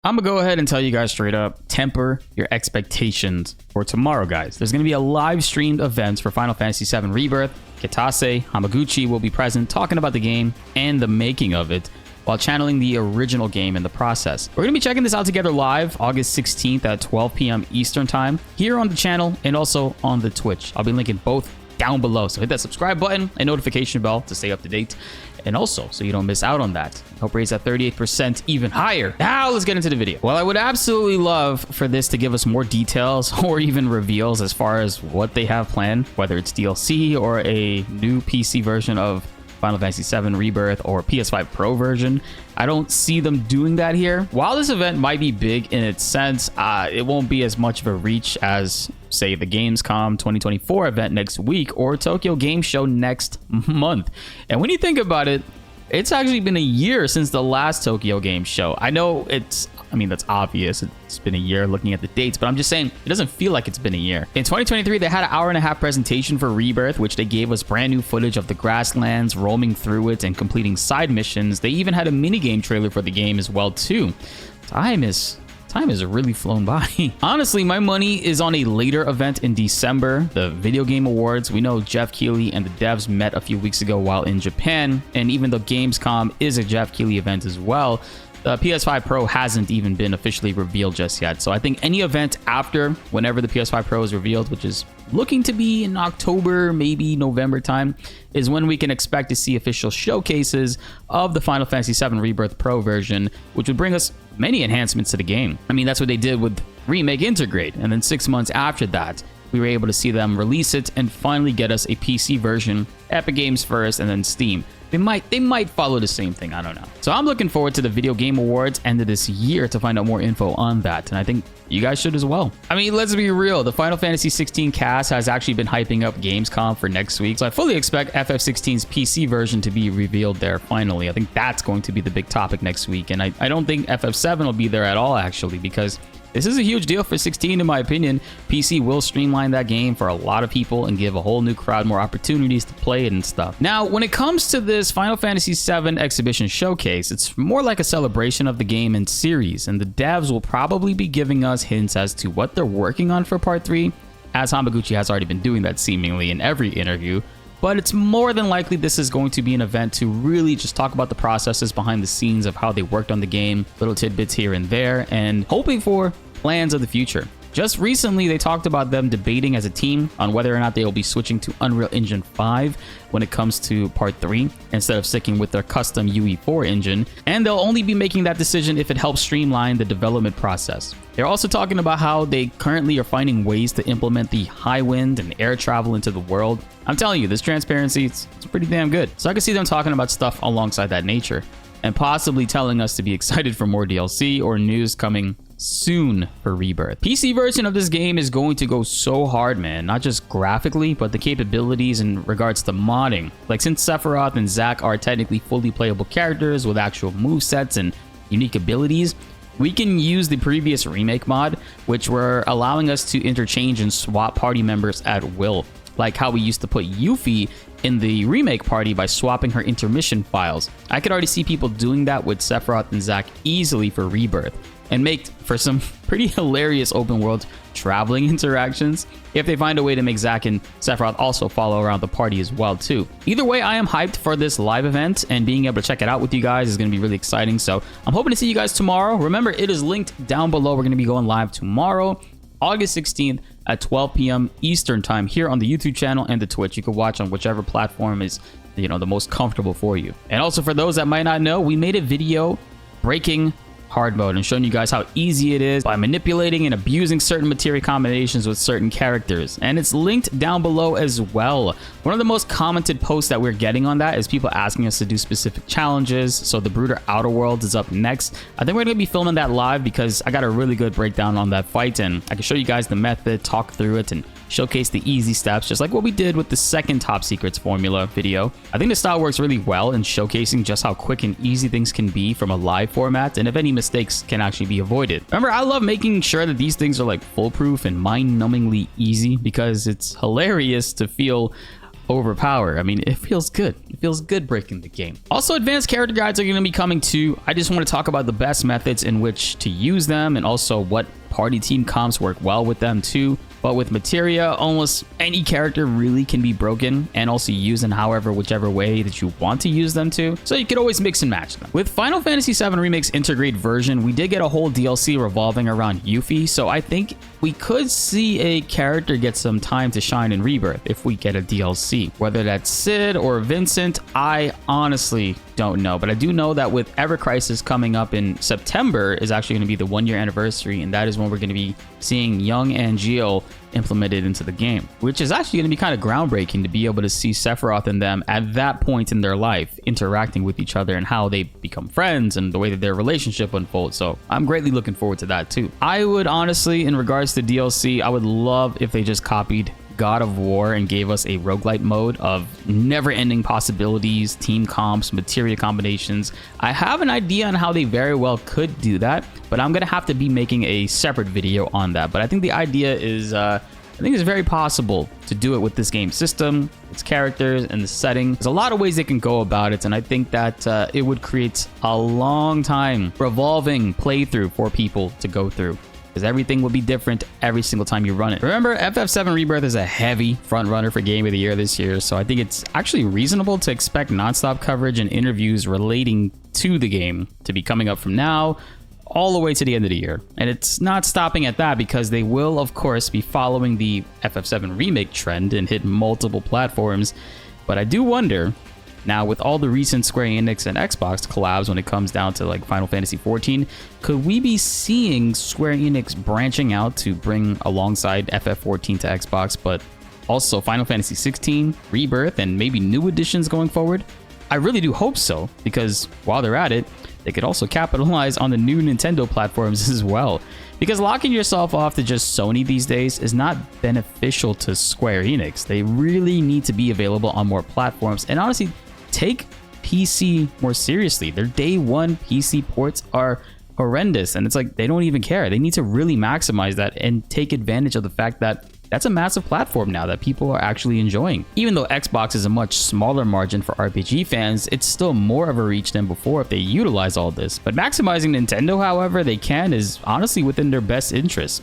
I'm gonna go ahead and tell you guys straight up, temper your expectations for tomorrow, guys. There's gonna be a live streamed event for Final Fantasy VII Rebirth. Kitase Hamaguchi will be present talking about the game and the making of it while channeling the original game in the process. We're gonna be checking this out together live August 16th at 12 p.m. Eastern time here on the channel and also on the Twitch. I'll be linking both down below, so hit that subscribe button and notification bell to stay up to date, and also so you don't miss out on that. Help raise that 38% even higher. Now let's get into the video. Well, I would absolutely love for this to give us more details or even reveals as far as what they have planned, whether it's DLC or a new PC version of Final Fantasy VII Rebirth or PS5 Pro version. I don't see them doing that here. While this event might be big in its sense, it won't be as much of a reach as, say, the Gamescom 2024 event next week or Tokyo Game Show next month. And when you think about it, it's actually been a year since the last Tokyo Game Show. I know that's obvious. It's been a year looking at the dates, but I'm just saying it doesn't feel like it's been a year. In 2023, they had an hour-and-a-half presentation for Rebirth, which they gave us brand new footage of the grasslands, roaming through it and completing side missions. They even had a minigame trailer for the game as well, too. Time has really flown by. Honestly, my money is on a later event in December, the Video Game Awards. We know Jeff Keighley and the devs met a few weeks ago while in Japan, and even though Gamescom is a Jeff Keighley event as well, the PS5 Pro hasn't even been officially revealed just yet. So I think any event after whenever the PS5 Pro is revealed, which is looking to be in October, maybe November time, is when we can expect to see official showcases of the Final Fantasy VII Rebirth Pro version, which would bring us many enhancements to the game. I mean, that's what they did with Remake Integrate. And then 6 months after that, we were able to see them release it and finally get us a PC version, Epic Games first, and then Steam. They might follow the same thing, I don't know. So I'm looking forward to the Video Game Awards end of this year to find out more info on that, and I think you guys should as well. I mean, let's be real, the Final Fantasy 16 cast has actually been hyping up Gamescom for next week, so I fully expect FF16's PC version to be revealed there finally. I think that's going to be the big topic next week, and I don't think FF7 will be there at all, actually, because this is a huge deal for 16, in my opinion. PC will streamline that game for a lot of people and give a whole new crowd more opportunities to play it and stuff. Now, when it comes to this Final Fantasy VII Exhibition showcase, it's more like a celebration of the game and series, and the devs will probably be giving us hints as to what they're working on for Part 3, as Hamaguchi has already been doing that seemingly in every interview. But it's more than likely this is going to be an event to really just talk about the processes behind the scenes of how they worked on the game, little tidbits here and there, and hoping for plans of the future. Just recently, they talked about them debating as a team on whether or not they will be switching to Unreal Engine 5 when it comes to Part 3, instead of sticking with their custom UE4 engine, and they'll only be making that decision if it helps streamline the development process. They're also talking about how they currently are finding ways to implement the high wind and air travel into the world. I'm telling you, this transparency, it's pretty damn good. So I can see them talking about stuff alongside that nature, and possibly telling us to be excited for more DLC or news coming soon for Rebirth. PC version of this game is going to go so hard, man, not just graphically, but the capabilities in regards to modding. Like, since Sephiroth and Zack are technically fully playable characters with actual movesets and unique abilities, we can use the previous remake mod, which were allowing us to interchange and swap party members at will, like how we used to put Yuffie in the remake party by swapping her intermission files. I could already see people doing that with Sephiroth and Zack easily for Rebirth, and make for some pretty hilarious open world traveling interactions if they find a way to make Zack and Sephiroth also follow around the party as well too. Either way, I am hyped for this live event, and being able to check it out with you guys is going to be really exciting. So I'm hoping to see you guys tomorrow. Remember, it is linked down below. We're going to be going live tomorrow, August 16th at 12 p.m. Eastern time here on the YouTube channel and the Twitch. You can watch on whichever platform is, the most comfortable for you. And also, for those that might not know, we made a video breaking hard mode and showing you guys how easy it is by manipulating and abusing certain materia combinations with certain characters, and it's linked down below as well. One of the most commented posts that we're getting on that is people asking us to do specific challenges, so the Brooder Outer Worlds is up next. I think we're gonna be filming that live because I got a really good breakdown on that fight, and I can show you guys the method, talk through it, and showcase the easy steps, just like what we did with the second Top Secrets formula video. I think the style works really well in showcasing just how quick and easy things can be from a live format, and if any mistakes can actually be avoided. Remember, I love making sure that these things are like foolproof and mind-numbingly easy, because it's hilarious to feel overpower. I mean, it feels good. It feels good breaking the game. Also, advanced character guides are going to be coming too. I just want to talk about the best methods in which to use them, and also what party team comps work well with them too. But with materia, almost any character really can be broken and also used in whichever way that you want to use them to. So you could always mix and match them. With Final Fantasy VII Remake's Integrate version, we did get a whole DLC revolving around Yuffie. So I think we could see a character get some time to shine in Rebirth if we get a DLC. Whether that's Sid or Vincent, I honestly don't know. But I do know that with Ever Crisis coming up in September is actually going to be the 1-year anniversary. And that is when we're going to be seeing young Angeal implemented into the game, which is actually going to be kind of groundbreaking to be able to see Sephiroth and them at that point in their life interacting with each other and how they become friends and the way that their relationship unfolds. So I'm greatly looking forward to that too. I would honestly, in regards to DLC, I would love if they just copied God of War and gave us a roguelite mode of never-ending possibilities, team comps, materia combinations. I have an idea on how they very well could do that, but I'm gonna have to be making a separate video on that. But I think the idea is, I think it's very possible to do it with this game system, its characters, and the setting. There's a lot of ways they can go about it, and I think that it would create a long time revolving playthrough for people to go through, because everything will be different every single time you run it. Remember, FF7 Rebirth is a heavy front runner for Game of the Year this year, so I think it's actually reasonable to expect nonstop coverage and interviews relating to the game to be coming up from now all the way to the end of the year. And it's not stopping at that, because they will, of course, be following the FF7 Remake trend and hit multiple platforms. But I do wonder, now, with all the recent Square Enix and Xbox collabs when it comes down to like Final Fantasy XIV, could we be seeing Square Enix branching out to bring alongside FF14 to Xbox, but also Final Fantasy XVI, Rebirth, and maybe new editions going forward? I really do hope so, because while they're at it, they could also capitalize on the new Nintendo platforms as well. Because locking yourself off to just Sony these days is not beneficial to Square Enix. They really need to be available on more platforms, and honestly, take PC more seriously. Their day one PC ports are horrendous, and it's like they don't even care. They need to really maximize that and take advantage of the fact that that's a massive platform now that people are actually enjoying. Even though Xbox is a much smaller margin for RPG fans, it's still more of a reach than before if they utilize all this. But maximizing Nintendo however they can is honestly within their best interest.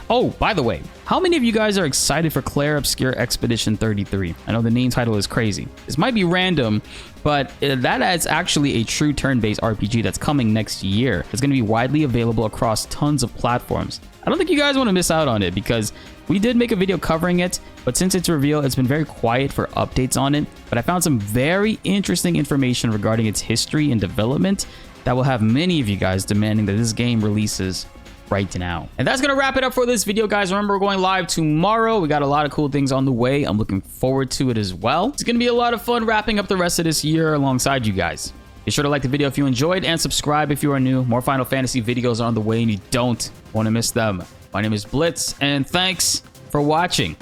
Oh, by the way, how many of you guys are excited for Clair Obscur Expedition 33? I know the name title is crazy. This might be random, but that is actually a true turn-based RPG that's coming next year. It's going to be widely available across tons of platforms. I don't think you guys want to miss out on it, because we did make a video covering it, but since its reveal, it's been very quiet for updates on it. But I found some very interesting information regarding its history and development that will have many of you guys demanding that this game releases right now. And that's gonna wrap it up for this video, guys. Remember, we're going live tomorrow. We got a lot of cool things on the way. I'm looking forward to it as well. It's gonna be a lot of fun wrapping up the rest of this year alongside you guys. Be sure to like the video if you enjoyed, and subscribe if you are new. More Final Fantasy videos are on the way, and you don't want to miss them. My name is BltzZ, and thanks for watching.